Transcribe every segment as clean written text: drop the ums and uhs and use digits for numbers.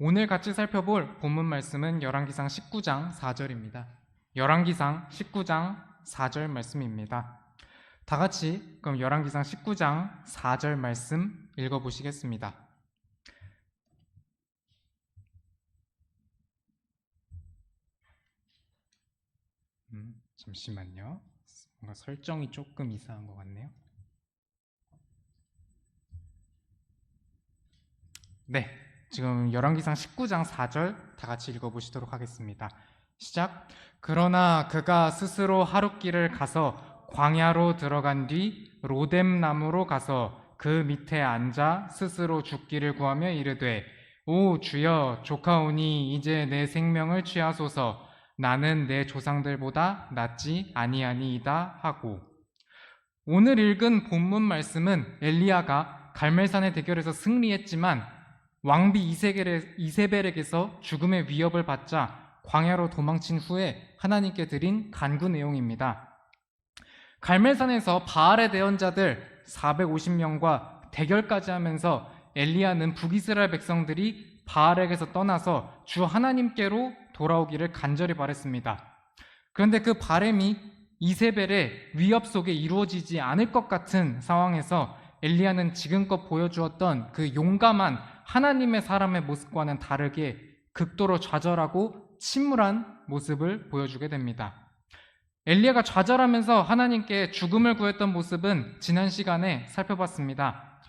오늘 같이 살펴볼 본문 말씀은 열왕기상 19장 4절입니다. 열왕기상 19장 4절 말씀입니다. 다 같이 그럼 열왕기상 19장 4절 말씀 읽어보시겠습니다. 잠시만요. 뭔가 설정이 조금 이상한 것 같네요. 네, 지금 열왕기상 19장 4절 다 같이 읽어보시도록 하겠습니다. 시작. 그러나 그가 스스로 하룻길을 가서 광야로 들어간 뒤 로뎀 나무로 가서 그 밑에 앉아 스스로 죽기를 구하며 이르되 오 주여 조카오니 이제 내 생명을 취하소서 나는 내 조상들보다 낫지 아니하니이다 하고. 오늘 읽은 본문 말씀은 엘리야가 갈멜산의 대결에서 승리했지만 왕비 이세벨에게서 죽음의 위협을 받자 광야로 도망친 후에 하나님께 드린 간구 내용입니다. 갈멜산에서 바알의 대언자들 450명과 대결까지 하면서 엘리야는 북이스라엘 백성들이 바알에게서 떠나서 주 하나님께로 돌아오기를 간절히 바랬습니다. 그런데 그 바람이 이세벨의 위협 속에 이루어지지 않을 것 같은 상황에서 엘리야는 지금껏 보여주었던 그 용감한 하나님의 사람의 모습과는 다르게 극도로 좌절하고 침울한 모습을 보여주게 됩니다. 엘리야가 좌절하면서 하나님께 죽음을 구했던 모습은 지난 시간에 살펴봤습니다.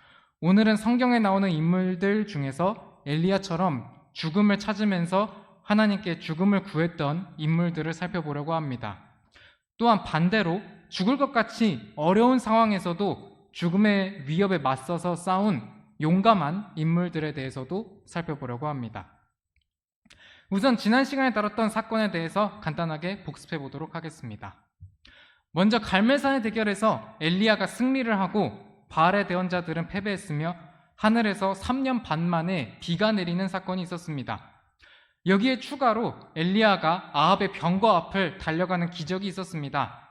오늘은 성경에 나오는 인물들 중에서 엘리야처럼 죽음을 찾으면서 하나님께 죽음을 구했던 인물들을 살펴보려고 합니다. 또한 반대로 죽을 것 같이 어려운 상황에서도 죽음의 위협에 맞서서 싸운 용감한 인물들에 대해서도 살펴보려고 합니다. 우선 지난 시간에 다뤘던 사건에 대해서 간단하게 복습해 보도록 하겠습니다. 먼저 갈멜산의 대결에서 엘리야가 승리를 하고 바알의 대언자들은 패배했으며 하늘에서 3년 반 만에 비가 내리는 사건이 있었습니다. 여기에 추가로 엘리야가 아합의 병거 앞을 달려가는 기적이 있었습니다.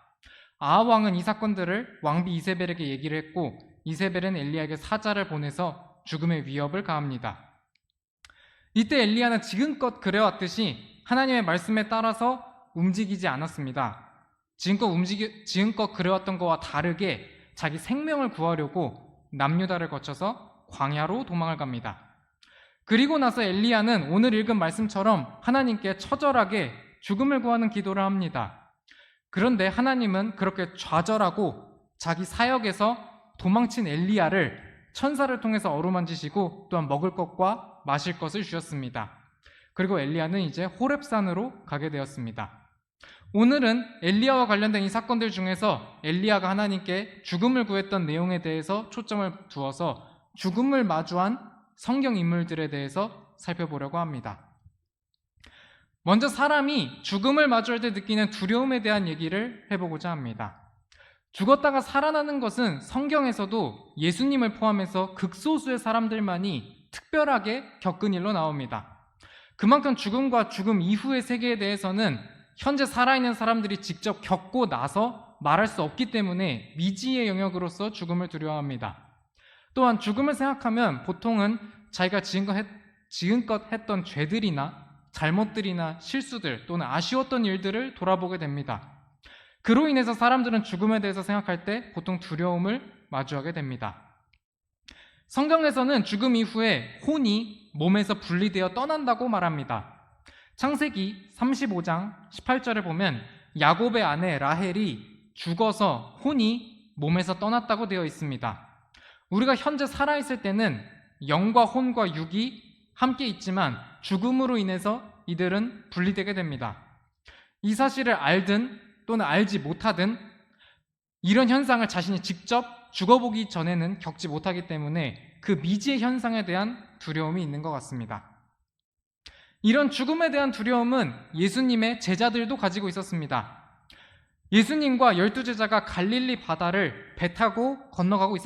아합 왕은 이 사건들을 왕비 이세벨에게 얘기를 했고 이세벨은 엘리야에게 사자를 보내서 죽음의 위협을 가합니다. 이때 엘리야는 지금껏 그래왔듯이 하나님의 말씀에 따라서 움직이지 않았습니다. 지금껏 그래왔던 것과 다르게 자기 생명을 구하려고 남유다를 거쳐서 광야로 도망을 갑니다. 그리고 나서 엘리야는 오늘 읽은 말씀처럼 하나님께 처절하게 죽음을 구하는 기도를 합니다. 그런데 하나님은 그렇게 좌절하고 자기 사역에서 도망친 엘리야를 천사를 통해서 어루만지시고 또한 먹을 것과 마실 것을 주셨습니다. 그리고 엘리야는 이제 호렙산으로 가게 되었습니다. 오늘은 엘리야와 관련된 이 사건들 중에서 엘리야가 하나님께 죽음을 구했던 내용에 대해서 초점을 두어서 죽음을 마주한 성경 인물들에 대해서 살펴보려고 합니다. 먼저 사람이 죽음을 마주할 때 느끼는 두려움에 대한 얘기를 해보고자 합니다. 죽었다가 살아나는 것은 성경에서도 예수님을 포함해서 극소수의 사람들만이 특별하게 겪은 일로 나옵니다. 그만큼 죽음과 죽음 이후의 세계에 대해서는 현재 살아있는 사람들이 직접 겪고 나서 말할 수 없기 때문에 미지의 영역으로서 죽음을 두려워합니다. 또한 죽음을 생각하면 보통은 자기가 지금껏 했던 죄들이나 잘못들이나 실수들 또는 아쉬웠던 일들을 돌아보게 됩니다. 그로 인해서 사람들은 죽음에 대해서 생각할 때 보통 두려움을 마주하게 됩니다. 성경에서는 죽음 이후에 혼이 몸에서 분리되어 떠난다고 말합니다. 창세기 35장 18절을 보면 야곱의 아내 라헬이 죽어서 혼이 몸에서 떠났다고 되어 있습니다. 우리가 현재 살아있을 때는 영과 혼과 육이 함께 있지만 죽음으로 인해서 이들은 분리되게 됩니다. 이 사실을 알든 또는 알지 못하든 이런 현상을 자신이 직접 죽어보기 전에는 겪지 못하기 때문에 그 미지의 현상에 대한 두려움이 있는 것 같습니다. 이런 죽음에 대한 두려움은 예수님의 제자들도 가지고 있었습니다. 예수님과 12제자가 갈릴리 바다를 배 타고 건너가고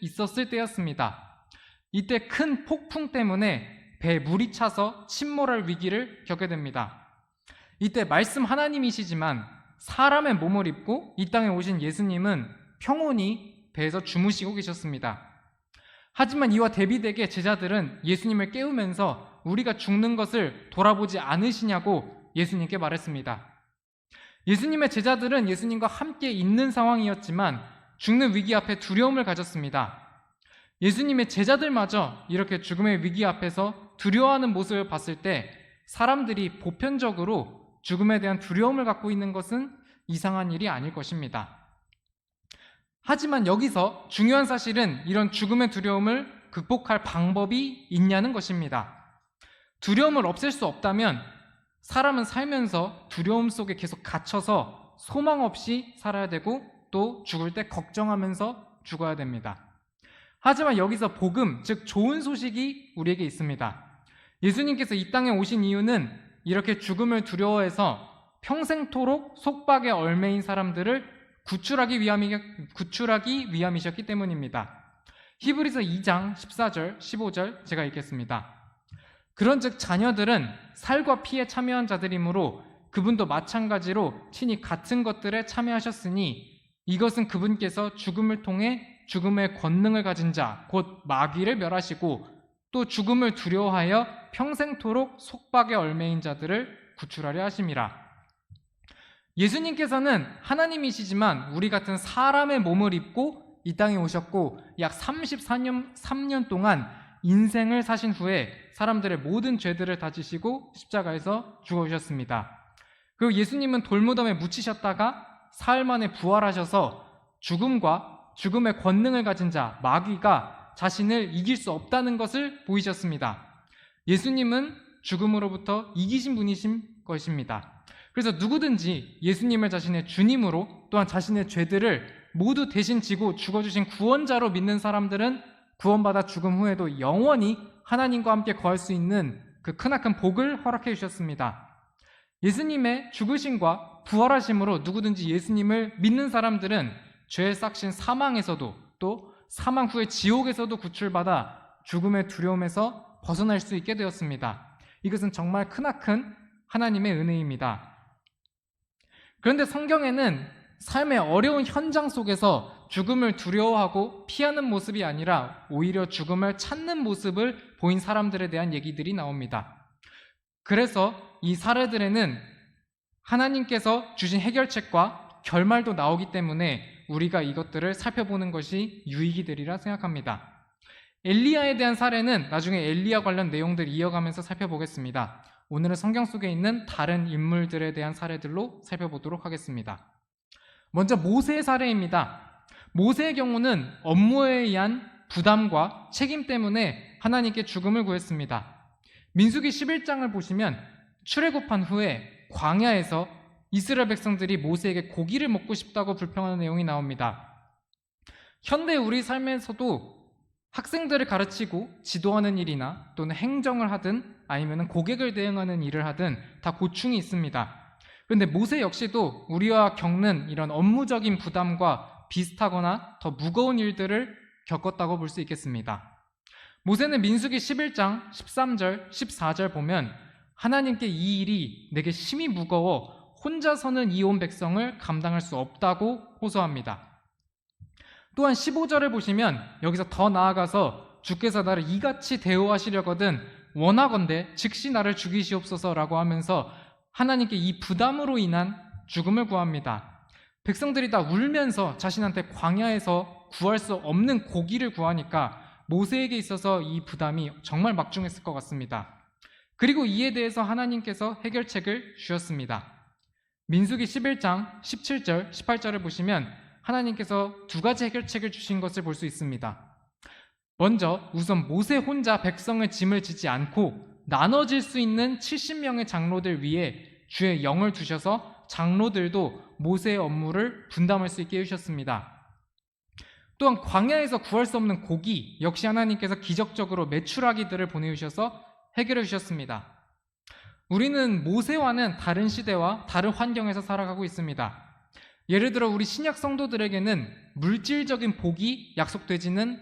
있었을 때였습니다. 이때 큰 폭풍 때문에 배에 물이 차서 침몰할 위기를 겪게 됩니다. 이때 말씀 하나님이시지만 사람의 몸을 입고 이 땅에 오신 예수님은 평온히 배에서 주무시고 계셨습니다. 하지만 이와 대비되게 제자들은 예수님을 깨우면서 우리가 죽는 것을 돌아보지 않으시냐고 예수님께 말했습니다. 예수님의 제자들은 예수님과 함께 있는 상황이었지만 죽는 위기 앞에 두려움을 가졌습니다. 예수님의 제자들마저 이렇게 죽음의 위기 앞에서 두려워하는 모습을 봤을 때 사람들이 보편적으로 죽음에 대한 두려움을 갖고 있는 것은 이상한 일이 아닐 것입니다. 하지만 여기서 중요한 사실은 이런 죽음의 두려움을 극복할 방법이 있냐는 것입니다. 두려움을 없앨 수 없다면 사람은 살면서 두려움 속에 계속 갇혀서 소망 없이 살아야 되고 또 죽을 때 걱정하면서 죽어야 됩니다. 하지만 여기서 복음, 즉 좋은 소식이 우리에게 있습니다. 예수님께서 이 땅에 오신 이유는 이렇게 죽음을 두려워해서 평생토록 속박에 얽매인 사람들을 구출하기 위함이셨기 때문입니다. 히브리서 2장 14절, 15절 제가 읽겠습니다. 그런즉 자녀들은 살과 피에 참여한 자들이므로 그분도 마찬가지로 친히 같은 것들에 참여하셨으니 이것은 그분께서 죽음을 통해 죽음의 권능을 가진 자, 곧 마귀를 멸하시고 또 죽음을 두려워하여 평생토록 속박에 얽매인 자들을 구출하려 하심이라. 예수님께서는 하나님이시지만 우리 같은 사람의 몸을 입고 이 땅에 오셨고 약 33년 동안 인생을 사신 후에 사람들의 모든 죄들을 다 지시고 십자가에서 죽어주셨습니다. 그리고 예수님은 돌무덤에 묻히셨다가 사흘 만에 부활하셔서 죽음과 죽음의 권능을 가진 자, 마귀가 자신을 이길 수 없다는 것을 보이셨습니다. 예수님은 죽음으로부터 이기신 분이신 것입니다. 그래서 누구든지 예수님을 자신의 주님으로 또한 자신의 죄들을 모두 대신 지고 죽어주신 구원자로 믿는 사람들은 구원받아 죽음 후에도 영원히 하나님과 함께 거할 수 있는 그 크나큰 복을 허락해 주셨습니다. 예수님의 죽으심과 부활하심으로 누구든지 예수님을 믿는 사람들은 죄의 싹신 사망에서도 또 사망 후의 지옥에서도 구출받아 죽음의 두려움에서 벗어날 수 있게 되었습니다. 이것은 정말 크나큰 하나님의 은혜입니다. 그런데 성경에는 삶의 어려운 현장 속에서 죽음을 두려워하고 피하는 모습이 아니라 오히려 죽음을 찾는 모습을 보인 사람들에 대한 얘기들이 나옵니다. 그래서 이 사례들에는 하나님께서 주신 해결책과 결말도 나오기 때문에 우리가 이것들을 살펴보는 것이 유익이 되리라 생각합니다. 엘리야에 대한 사례는 나중에 엘리야 관련 내용들 이어가면서 살펴보겠습니다. 오늘은 성경 속에 있는 다른 인물들에 대한 사례들로 살펴보도록 하겠습니다. 먼저 모세의 사례입니다. 모세의 경우는 업무에 의한 부담과 책임 때문에 하나님께 죽음을 구했습니다. 민수기 11장을 보시면 출애굽한 후에 광야에서 이스라엘 백성들이 모세에게 고기를 먹고 싶다고 불평하는 내용이 나옵니다. 현대 우리 삶에서도 학생들을 가르치고 지도하는 일이나 또는 행정을 하든 아니면 고객을 대응하는 일을 하든 다 고충이 있습니다. 그런데 모세 역시도 우리와 겪는 이런 업무적인 부담과 비슷하거나 더 무거운 일들을 겪었다고 볼 수 있겠습니다. 모세는 민수기 11장 13절, 14절 보면 하나님께 이 일이 내게 심히 무거워 혼자서는 이 온 백성을 감당할 수 없다고 호소합니다. 또한 15절을 보시면 여기서 더 나아가서 주께서 나를 이같이 대우하시려거든 원하건대 즉시 나를 죽이시옵소서라고 하면서 하나님께 이 부담으로 인한 죽음을 구합니다. 백성들이 다 울면서 자신한테 광야에서 구할 수 없는 고기를 구하니까 모세에게 있어서 이 부담이 정말 막중했을 것 같습니다. 그리고 이에 대해서 하나님께서 해결책을 주셨습니다. 민수기 11장 17절, 18절을 보시면 하나님께서 두 가지 해결책을 주신 것을 볼 수 있습니다. 먼저 우선 모세 혼자 백성의 짐을 지지 않고 나눠질 수 있는 70명의 장로들 위에 주의 영을 두셔서 장로들도 모세의 업무를 분담할 수 있게 해주셨습니다. 또한 광야에서 구할 수 없는 고기 역시 하나님께서 기적적으로 메추라기들을 보내주셔서 해결해 주셨습니다. 우리는 모세와는 다른 시대와 다른 환경에서 살아가고 있습니다. 예를 들어 우리 신약 성도들에게는 물질적인 복이 약속되지는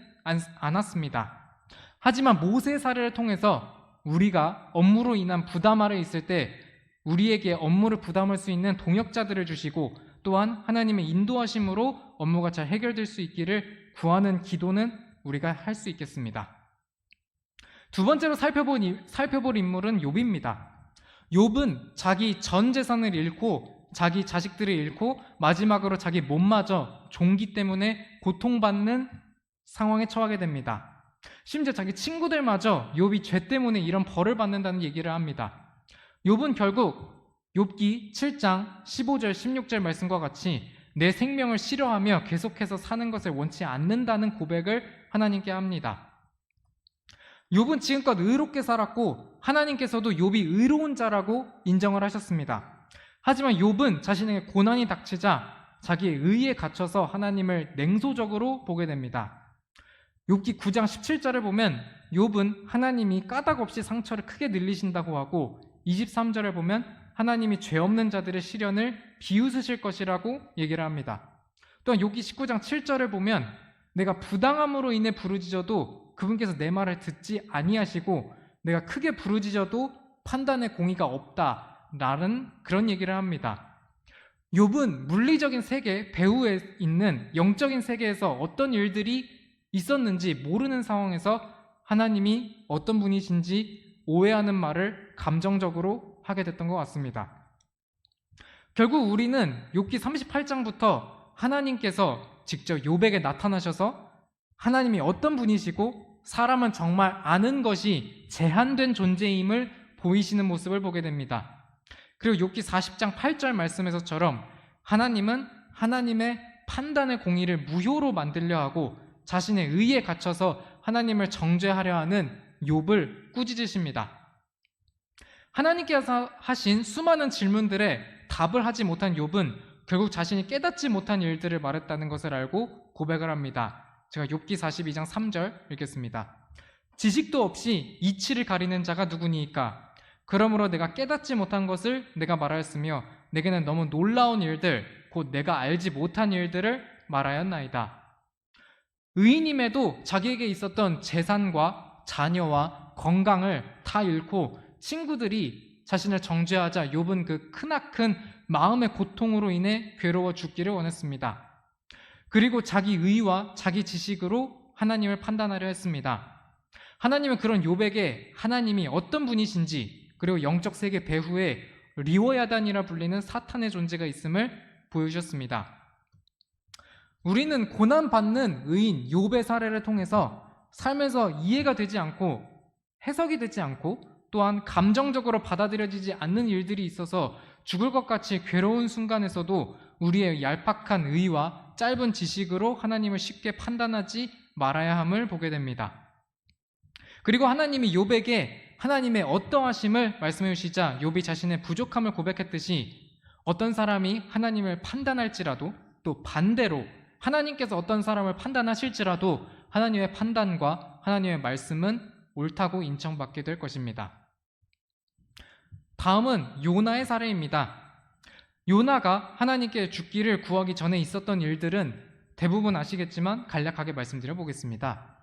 않았습니다. 하지만 모세의 사례를 통해서 우리가 업무로 인한 부담 아래 있을 때 우리에게 업무를 부담할 수 있는 동역자들을 주시고 또한 하나님의 인도하심으로 업무가 잘 해결될 수 있기를 구하는 기도는 우리가 할 수 있겠습니다. 두 번째로 살펴볼 인물은 욥입니다. 욥은 자기 전 재산을 잃고 자기 자식들을 잃고 마지막으로 자기 몸마저 종기 때문에 고통받는 상황에 처하게 됩니다. 심지어 자기 친구들마저 욥이 죄 때문에 이런 벌을 받는다는 얘기를 합니다. 욥은 결국 욥기 7장 15절 16절 말씀과 같이 내 생명을 싫어하며 계속해서 사는 것을 원치 않는다는 고백을 하나님께 합니다. 욥은 지금껏 의롭게 살았고 하나님께서도 욥이 의로운 자라고 인정을 하셨습니다. 하지만 욥은 자신에게 고난이 닥치자 자기의 의에 갇혀서 하나님을 냉소적으로 보게 됩니다. 욥기 9장 17절을 보면 욥은 하나님이 까닭 없이 상처를 크게 늘리신다고 하고 23절을 보면 하나님이 죄 없는 자들의 시련을 비웃으실 것이라고 얘기를 합니다. 또한 욥기 19장 7절을 보면 내가 부당함으로 인해 부르짖어도 그분께서 내 말을 듣지 아니하시고 내가 크게 부르짖어도 판단의 공의가 없다라는 그런 얘기를 합니다. 욥은 물리적인 세계, 배후에 있는 영적인 세계에서 어떤 일들이 있었는지 모르는 상황에서 하나님이 어떤 분이신지 오해하는 말을 감정적으로 하게 됐던 것 같습니다. 결국 우리는 욥기 38장부터 하나님께서 직접 욥에게 나타나셔서 하나님이 어떤 분이시고 사람은 정말 아는 것이 제한된 존재임을 보이시는 모습을 보게 됩니다. 그리고 욥기 40장 8절 말씀에서처럼 하나님은 하나님의 판단의 공의를 무효로 만들려 하고 자신의 의에 갇혀서 하나님을 정죄하려 하는 욥을 꾸짖으십니다. 하나님께서 하신 수많은 질문들에 답을 하지 못한 욥은 결국 자신이 깨닫지 못한 일들을 말했다는 것을 알고 고백을 합니다. 제가 욥기 42장 3절 읽겠습니다. 지식도 없이 이치를 가리는 자가 누구니이까? 그러므로 내가 깨닫지 못한 것을 내가 말하였으며 내게는 너무 놀라운 일들 곧 내가 알지 못한 일들을 말하였나이다. 의인임에도 자기에게 있었던 재산과 자녀와 건강을 다 잃고 친구들이 자신을 정죄하자 욥은 그 크나큰 마음의 고통으로 인해 괴로워 죽기를 원했습니다. 그리고 자기 의와 자기 지식으로 하나님을 판단하려 했습니다. 하나님은 그런 욥에게 하나님이 어떤 분이신지 그리고 영적 세계 배후에 리워야단이라 불리는 사탄의 존재가 있음을 보여주셨습니다. 우리는 고난받는 의인 욥의 사례를 통해서 삶에서 이해가 되지 않고 해석이 되지 않고 또한 감정적으로 받아들여지지 않는 일들이 있어서 죽을 것 같이 괴로운 순간에서도 우리의 얄팍한 의와 짧은 지식으로 하나님을 쉽게 판단하지 말아야 함을 보게 됩니다. 그리고 하나님이 욥에게 하나님의 어떠하심을 말씀해 주시자 욥이 자신의 부족함을 고백했듯이 어떤 사람이 하나님을 판단할지라도 또 반대로 하나님께서 어떤 사람을 판단하실지라도 하나님의 판단과 하나님의 말씀은 옳다고 인정받게 될 것입니다. 다음은 요나의 사례입니다. 요나가 하나님께 죽기를 구하기 전에 있었던 일들은 대부분 아시겠지만 간략하게 말씀드려 보겠습니다.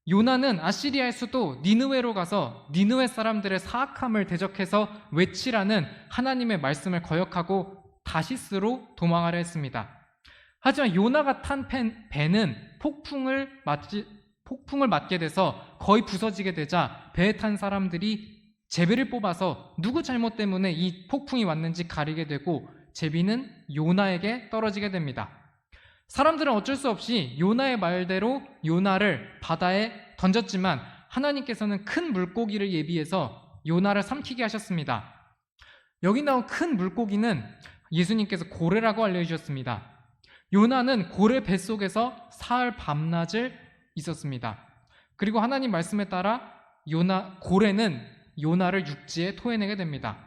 요나는 아시리아의 수도 니느웨로 가서 니느웨 사람들의 사악함을 대적해서 외치라는 하나님의 말씀을 거역하고 다시스로 도망하려 했습니다. 하지만 요나가 탄 배는 폭풍을 맞게 돼서 거의 부서지게 되자 배에 탄 사람들이 제비를 뽑아서 누구 잘못 때문에 이 폭풍이 왔는지 가리게 되고 제비는 요나에게 떨어지게 됩니다. 사람들은 어쩔 수 없이 요나의 말대로 요나를 바다에 던졌지만 하나님께서는 큰 물고기를 예비해서 요나를 삼키게 하셨습니다. 여기 나온 큰 물고기는 예수님께서 고래라고 알려주셨습니다. 요나는 고래 뱃속에서 사흘 밤낮을 있었습니다. 그리고 하나님 말씀에 따라 고래는 요나를 육지에 토해내게 됩니다.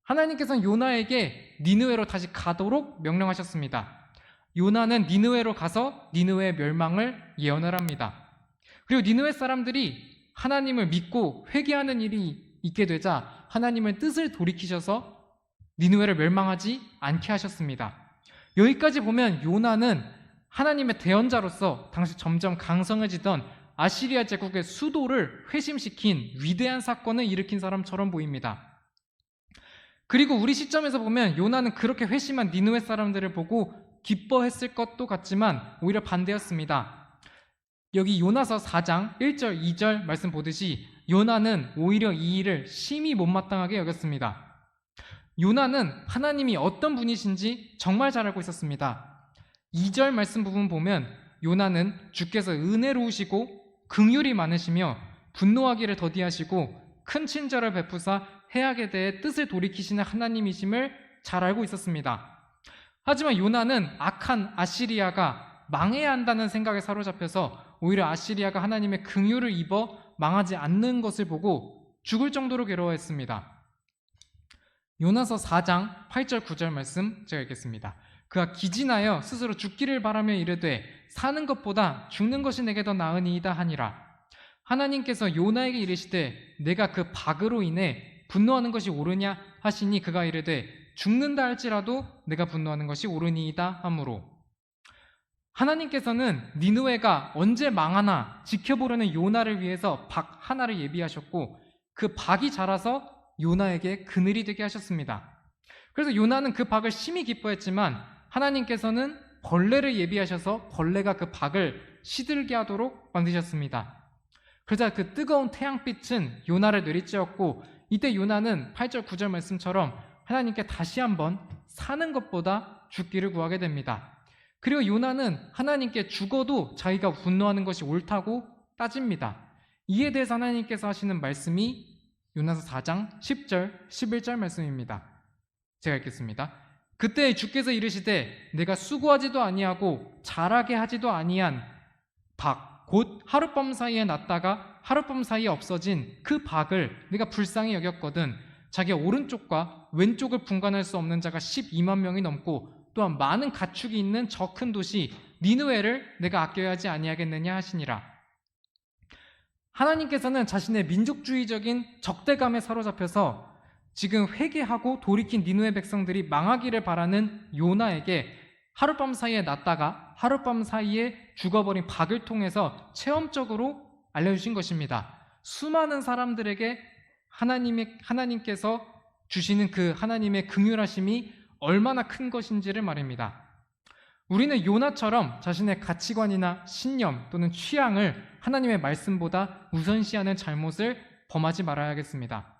하나님께서는 요나에게 니느웨로 다시 가도록 명령하셨습니다. 요나는 니느웨로 가서 니느웨의 멸망을 예언을 합니다. 그리고 니느웨 사람들이 하나님을 믿고 회개하는 일이 있게 되자 하나님의 뜻을 돌이키셔서 니느웨를 멸망하지 않게 하셨습니다. 여기까지 보면 요나는 하나님의 대언자로서 당시 점점 강성해지던 아시리아 제국의 수도를 회심시킨 위대한 사건을 일으킨 사람처럼 보입니다. 그리고 우리 시점에서 보면 요나는 그렇게 회심한 니느웨 사람들을 보고 기뻐했을 것도 같지만 오히려 반대였습니다. 여기 요나서 4장 1절 2절 말씀 보듯이 요나는 오히려 이 일을 심히 못마땅하게 여겼습니다. 요나는 하나님이 어떤 분이신지 정말 잘 알고 있었습니다. 2절 말씀 부분 보면 요나는 주께서 은혜로우시고 긍휼이 많으시며 분노하기를 더디하시고 큰 친절을 베푸사 해악에 대해 뜻을 돌이키시는 하나님이심을 잘 알고 있었습니다. 하지만 요나는 악한 아시리아가 망해야 한다는 생각에 사로잡혀서 오히려 아시리아가 하나님의 긍휼을 입어 망하지 않는 것을 보고 죽을 정도로 괴로워했습니다. 요나서 4장 8절 9절 말씀 제가 읽겠습니다. 그가 기진하여 스스로 죽기를 바라며 이르되 사는 것보다 죽는 것이 내게 더 나으니이다 하니라. 하나님께서 요나에게 이르시되 내가 그 박으로 인해 분노하는 것이 옳으냐 하시니 그가 이르되 죽는다 할지라도 내가 분노하는 것이 옳으니이다 하므로, 하나님께서는 니느웨가 언제 망하나 지켜보려는 요나를 위해서 박 하나를 예비하셨고 그 박이 자라서 요나에게 그늘이 되게 하셨습니다. 그래서 요나는 그 박을 심히 기뻐했지만 하나님께서는 벌레를 예비하셔서 벌레가 그 박을 시들게 하도록 만드셨습니다. 그러자 그 뜨거운 태양빛은 요나를 내리쬐었고 이때 요나는 8절 9절 말씀처럼 하나님께 다시 한번 사는 것보다 죽기를 구하게 됩니다. 그리고 요나는 하나님께 죽어도 자기가 분노하는 것이 옳다고 따집니다. 이에 대해서 하나님께서 하시는 말씀이 요나서 4장 10절 11절 말씀입니다. 제가 읽겠습니다. 그때 주께서 이르시되 내가 수고하지도 아니하고 자라게 하지도 아니한 박 곧 하룻밤 사이에 났다가 하룻밤 사이에 없어진 그 박을 내가 불쌍히 여겼거든. 자기 오른쪽과 왼쪽을 분간할 수 없는 자가 12만 명이 넘고 또한 많은 가축이 있는 저 큰 도시 니느웨를 내가 아껴야 하지 아니하겠느냐 하시니라. 하나님께서는 자신의 민족주의적인 적대감에 사로잡혀서 지금 회개하고 돌이킨 니느웨 백성들이 망하기를 바라는 요나에게 하룻밤 사이에 났다가 하룻밤 사이에 죽어버린 박을 통해서 체험적으로 알려주신 것입니다. 수많은 사람들에게 하나님께서 주시는 그 하나님의 긍휼하심이 얼마나 큰 것인지를 말입니다. 우리는 요나처럼 자신의 가치관이나 신념 또는 취향을 하나님의 말씀보다 우선시하는 잘못을 범하지 말아야겠습니다.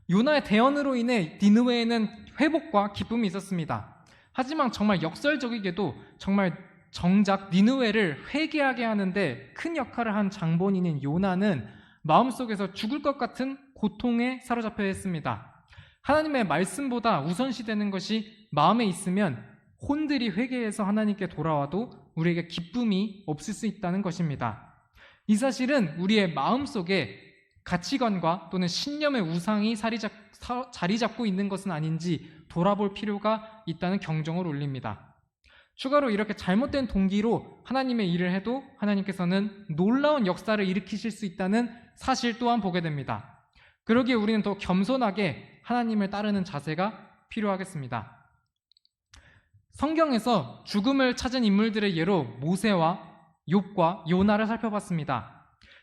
요나의 대언으로 인해 니느웨에는 회복과 기쁨이 있었습니다. 하지만 정말 역설적이게도 정말 정작 니느웨를 회개하게 하는데 큰 역할을 한 장본인인 요나는 마음속에서 죽을 것 같은 고통에 사로잡혀 있습니다. 하나님의 말씀보다 우선시되는 것이 마음에 있으면 혼들이 회개해서 하나님께 돌아와도 우리에게 기쁨이 없을 수 있다는 것입니다. 이 사실은 우리의 마음속에 가치관과 또는 신념의 우상이 자리 잡고 있는 것은 아닌지 돌아볼 필요가 있다는 경종을 울립니다. 추가로 이렇게 잘못된 동기로 하나님의 일을 해도 하나님께서는 놀라운 역사를 일으키실 수 있다는 사실 또한 보게 됩니다. 그러기에 우리는 더 겸손하게 하나님을 따르는 자세가 필요하겠습니다. 성경에서 죽음을 찾은 인물들의 예로 모세와 욥과 요나를 살펴봤습니다.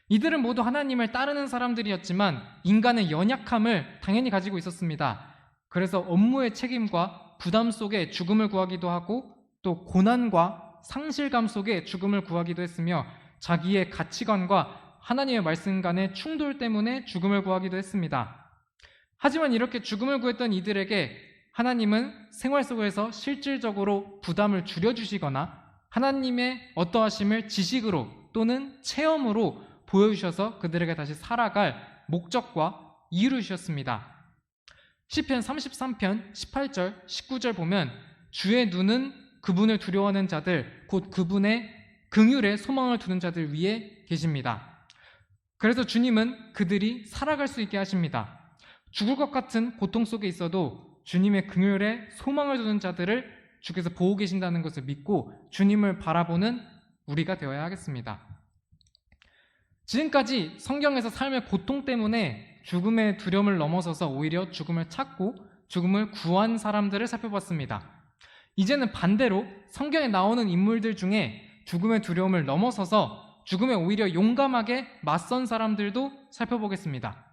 이들은 모두 하나님을 따르는 사람들이었지만 인간의 연약함을 당연히 가지고 있었습니다. 그래서 업무의 책임과 부담 속에 죽음을 구하기도 하고 또 고난과 상실감 속에 죽음을 구하기도 했으며 자기의 가치관과 하나님의 말씀 간의 충돌 때문에 죽음을 구하기도 했습니다. 하지만 이렇게 죽음을 구했던 이들에게 하나님은 생활 속에서 실질적으로 부담을 줄여주시거나 하나님의 어떠하심을 지식으로 또는 체험으로 보여주셔서 그들에게 다시 살아갈 목적과 이유를 주셨습니다. 시편 33편 18절 19절 보면 주의 눈은 그분을 두려워하는 자들 곧 그분의 긍휼에 소망을 두는 자들 위에 계십니다. 그래서 주님은 그들이 살아갈 수 있게 하십니다. 죽을 것 같은 고통 속에 있어도 주님의 긍휼에 소망을 두는 자들을 주께서 보고 계신다는 것을 믿고 주님을 바라보는 우리가 되어야 하겠습니다. 지금까지 성경에서 삶의 고통 때문에 죽음의 두려움을 넘어서서 오히려 죽음을 찾고 죽음을 구한 사람들을 살펴봤습니다. 이제는 반대로 성경에 나오는 인물들 중에 죽음의 두려움을 넘어서서 죽음에 오히려 용감하게 맞선 사람들도 살펴보겠습니다.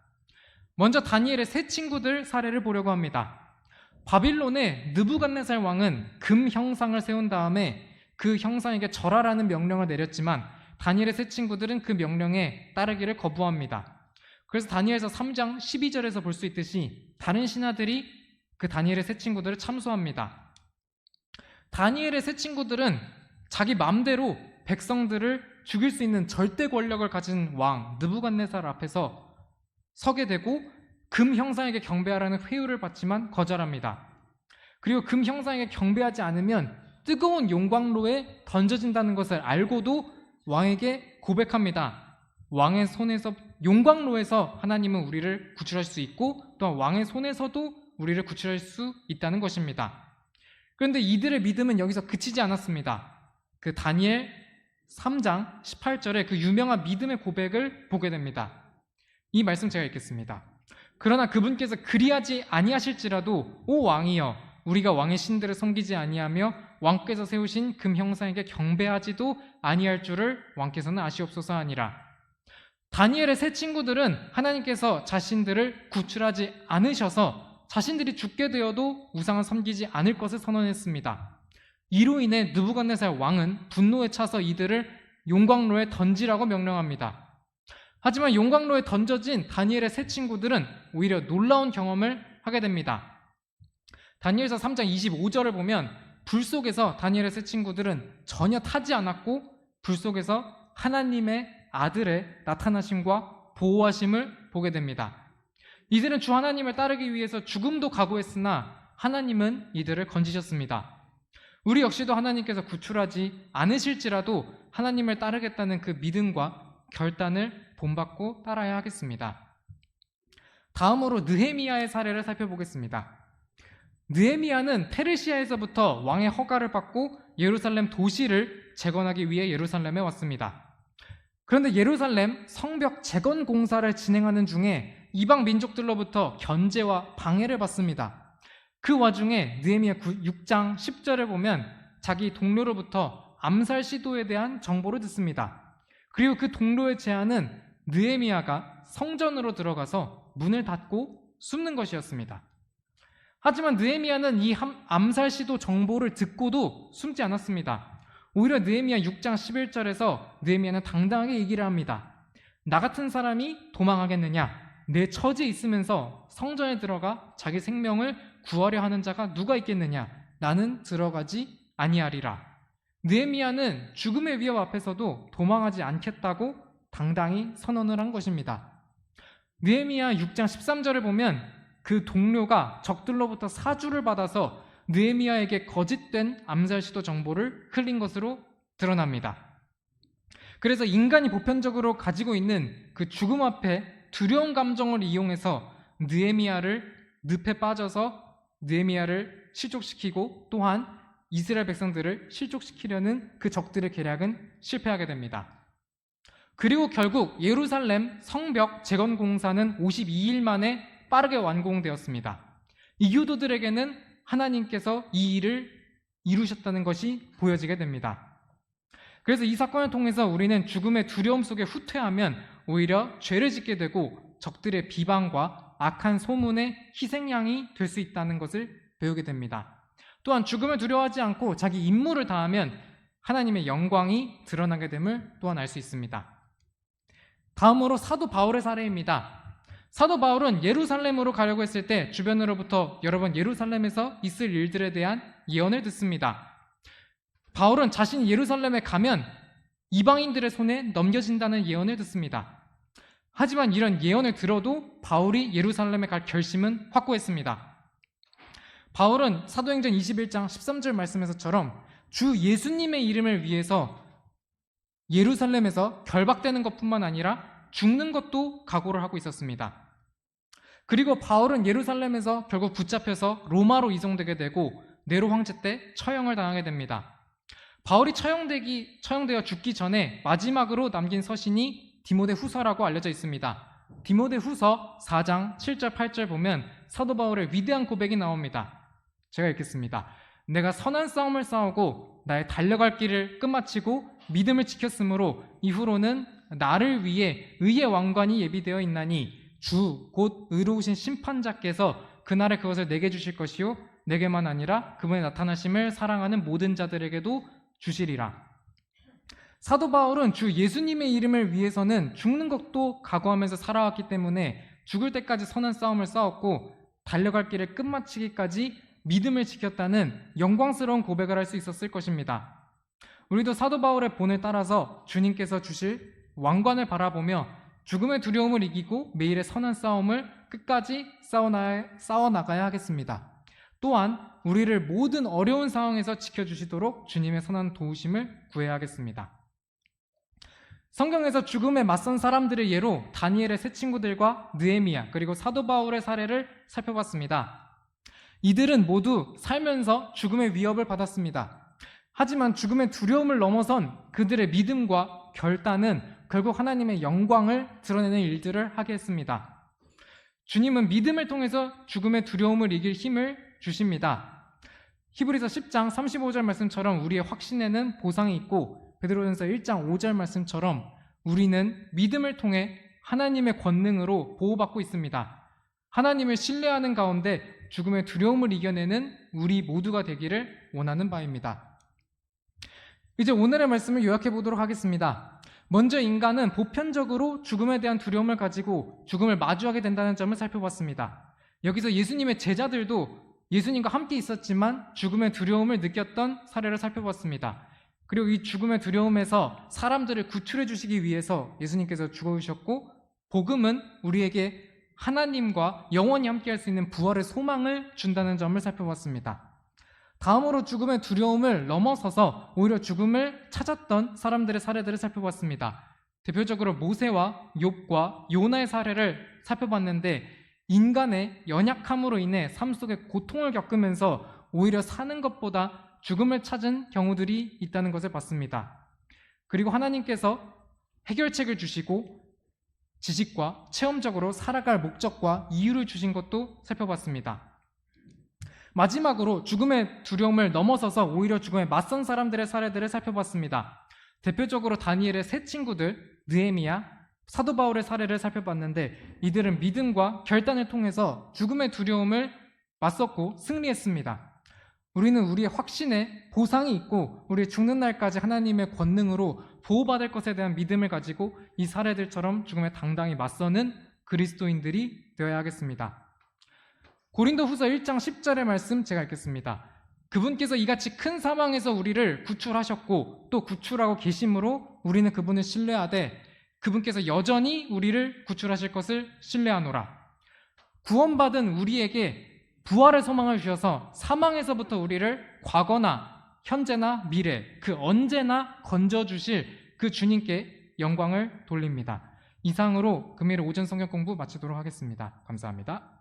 먼저 다니엘의 세 친구들 사례를 보려고 합니다. 바빌론의 느부갓네살 왕은 금 형상을 세운 다음에 그 형상에게 절하라는 명령을 내렸지만 다니엘의 세 친구들은 그 명령에 따르기를 거부합니다. 그래서 다니엘서 3장 12절에서 볼 수 있듯이 다른 신하들이 그 다니엘의 세 친구들을 참소합니다. 다니엘의 세 친구들은 자기 마음대로 백성들을 죽일 수 있는 절대 권력을 가진 왕 느부갓네살 앞에서 서게 되고 금 형상에게 경배하라는 회유를 받지만 거절합니다. 그리고 금 형상에게 경배하지 않으면 뜨거운 용광로에 던져진다는 것을 알고도 왕에게 고백합니다. 왕의 손에서, 용광로에서 하나님은 우리를 구출할 수 있고 또한 왕의 손에서도 우리를 구출할 수 있다는 것입니다. 그런데 이들의 믿음은 여기서 그치지 않았습니다. 그 다니엘 3장 18절에 그 유명한 믿음의 고백을 보게 됩니다. 이 말씀 제가 읽겠습니다. 그러나 그분께서 그리하지 아니하실지라도 오 왕이여 우리가 왕의 신들을 섬기지 아니하며 왕께서 세우신 금 형상에게 경배하지도 아니할 줄을 왕께서는 아시옵소서 하니라. 다니엘의 세 친구들은 하나님께서 자신들을 구출하지 않으셔서 자신들이 죽게 되어도 우상을 섬기지 않을 것을 선언했습니다. 이로 인해 느부갓네살 왕은 분노에 차서 이들을 용광로에 던지라고 명령합니다. 하지만 용광로에 던져진 다니엘의 세 친구들은 오히려 놀라운 경험을 하게 됩니다. 다니엘서 3장 25절을 보면 불 속에서 다니엘의 세 친구들은 전혀 타지 않았고 불 속에서 하나님의 아들의 나타나심과 보호하심을 보게 됩니다. 이들은 주 하나님을 따르기 위해서 죽음도 각오했으나 하나님은 이들을 건지셨습니다. 우리 역시도 하나님께서 구출하지 않으실지라도 하나님을 따르겠다는 그 믿음과 결단을 본받고 따라야 하겠습니다. 다음으로 느헤미야의 사례를 살펴보겠습니다. 느헤미야는 페르시아에서부터 왕의 허가를 받고 예루살렘 도시를 재건하기 위해 예루살렘에 왔습니다. 그런데 예루살렘 성벽 재건 공사를 진행하는 중에 이방 민족들로부터 견제와 방해를 받습니다. 그 와중에 느헤미야 6장 10절을 보면 자기 동료로부터 암살 시도에 대한 정보를 듣습니다. 그리고 그 동료의 제안은 느헤미야가 성전으로 들어가서 문을 닫고 숨는 것이었습니다. 하지만 느헤미야는 이 암살 시도 정보를 듣고도 숨지 않았습니다. 오히려 느헤미야 6장 11절에서 느헤미야는 당당하게 얘기를 합니다. 나 같은 사람이 도망하겠느냐? 내 처지에 있으면서 성전에 들어가 자기 생명을 구하려 하는 자가 누가 있겠느냐? 나는 들어가지 아니하리라. 느헤미야는 죽음의 위협 앞에서도 도망하지 않겠다고 당당히 선언을 한 것입니다. 느헤미야 6장 13절을 보면 그 동료가 적들로부터 사주를 받아서 느헤미야에게 거짓된 암살 시도 정보를 흘린 것으로 드러납니다. 그래서 인간이 보편적으로 가지고 있는 그 죽음 앞에 두려운 감정을 이용해서 느헤미야를 늪에 빠져서 느헤미야를 실족시키고 또한 이스라엘 백성들을 실족시키려는 그 적들의 계략은 실패하게 됩니다. 그리고 결국 예루살렘 성벽 재건 공사는 52일 만에 빠르게 완공되었습니다. 이교도들에게는 하나님께서 이 일을 이루셨다는 것이 보여지게 됩니다. 그래서 이 사건을 통해서 우리는 죽음의 두려움 속에 후퇴하면 오히려 죄를 짓게 되고 적들의 비방과 악한 소문의 희생양이 될 수 있다는 것을 배우게 됩니다. 또한 죽음을 두려워하지 않고 자기 임무를 다하면 하나님의 영광이 드러나게 됨을 또한 알 수 있습니다. 다음으로 사도 바울의 사례입니다. 사도 바울은 예루살렘으로 가려고 했을 때 주변으로부터 여러 번 예루살렘에서 있을 일들에 대한 예언을 듣습니다. 바울은 자신이 예루살렘에 가면 이방인들의 손에 넘겨진다는 예언을 듣습니다. 하지만 이런 예언을 들어도 바울이 예루살렘에 갈 결심은 확고했습니다. 바울은 사도행전 21장 13절 말씀에서처럼 주 예수님의 이름을 위해서 예루살렘에서 결박되는 것뿐만 아니라 죽는 것도 각오를 하고 있었습니다. 그리고 바울은 예루살렘에서 결국 붙잡혀서 로마로 이송되게 되고 네로 황제 때 처형을 당하게 됩니다. 바울이 처형되어 죽기 전에 마지막으로 남긴 서신이 디모데 후서라고 알려져 있습니다. 디모데 후서 4장 7절 8절 보면 사도 바울의 위대한 고백이 나옵니다. 제가 읽겠습니다. 내가 선한 싸움을 싸우고 나의 달려갈 길을 끝마치고 믿음을 지켰으므로 이후로는 나를 위해 의의 왕관이 예비되어 있나니 주 곧 의로우신 심판자께서 그날에 그것을 내게 주실 것이요 내게만 아니라 그분의 나타나심을 사랑하는 모든 자들에게도 주시리라. 사도 바울은 주 예수님의 이름을 위해서는 죽는 것도 각오하면서 살아왔기 때문에 죽을 때까지 선한 싸움을 싸웠고 달려갈 길을 끝마치기까지 믿음을 지켰다는 영광스러운 고백을 할 수 있었을 것입니다. 우리도 사도 바울의 본을 따라서 주님께서 주실 왕관을 바라보며 죽음의 두려움을 이기고 매일의 선한 싸움을 끝까지 싸워나가야 하겠습니다. 또한 우리를 모든 어려운 상황에서 지켜주시도록 주님의 선한 도우심을 구해야 하겠습니다. 성경에서 죽음에 맞선 사람들의 예로 다니엘의 세 친구들과 느헤미야 그리고 사도 바울의 사례를 살펴봤습니다. 이들은 모두 살면서 죽음의 위협을 받았습니다. 하지만 죽음의 두려움을 넘어선 그들의 믿음과 결단은 결국 하나님의 영광을 드러내는 일들을 하게 했습니다. 주님은 믿음을 통해서 죽음의 두려움을 이길 힘을 주십니다. 히브리서 10장 35절 말씀처럼 우리의 확신에는 보상이 있고 베드로전서 1장 5절 말씀처럼 우리는 믿음을 통해 하나님의 권능으로 보호받고 있습니다. 하나님을 신뢰하는 가운데 죽음의 두려움을 이겨내는 우리 모두가 되기를 원하는 바입니다. 이제 오늘의 말씀을 요약해 보도록 하겠습니다. 먼저 인간은 보편적으로 죽음에 대한 두려움을 가지고 죽음을 마주하게 된다는 점을 살펴봤습니다. 여기서 예수님의 제자들도 예수님과 함께 있었지만 죽음의 두려움을 느꼈던 사례를 살펴봤습니다. 그리고 이 죽음의 두려움에서 사람들을 구출해 주시기 위해서 예수님께서 죽어주셨고 복음은 우리에게 하나님과 영원히 함께할 수 있는 부활의 소망을 준다는 점을 살펴봤습니다. 다음으로 죽음의 두려움을 넘어서서 오히려 죽음을 찾았던 사람들의 사례들을 살펴봤습니다. 대표적으로 모세와 욥과 요나의 사례를 살펴봤는데 인간의 연약함으로 인해 삶 속에 고통을 겪으면서 오히려 사는 것보다 죽음을 찾은 경우들이 있다는 것을 봤습니다. 그리고 하나님께서 해결책을 주시고 지식과 체험적으로 살아갈 목적과 이유를 주신 것도 살펴봤습니다. 마지막으로 죽음의 두려움을 넘어서서 오히려 죽음에 맞선 사람들의 사례들을 살펴봤습니다. 대표적으로 다니엘의 세 친구들 느헤미야, 사도 바울의 사례를 살펴봤는데 이들은 믿음과 결단을 통해서 죽음의 두려움을 맞섰고 승리했습니다. 우리는 우리의 확신에 보상이 있고 우리 죽는 날까지 하나님의 권능으로 보호받을 것에 대한 믿음을 가지고 이 사례들처럼 죽음에 당당히 맞서는 그리스도인들이 되어야 하겠습니다. 고린도후서 1장 10절의 말씀 제가 읽겠습니다. 그분께서 이같이 큰 사망에서 우리를 구출하셨고 또 구출하고 계심으로 우리는 그분을 신뢰하되 그분께서 여전히 우리를 구출하실 것을 신뢰하노라. 구원받은 우리에게 부활의 소망을 주셔서 사망에서부터 우리를 과거나 현재나 미래 그 언제나 건져주실 그 주님께 영광을 돌립니다. 이상으로 금요일 오전 성경 공부 마치도록 하겠습니다. 감사합니다.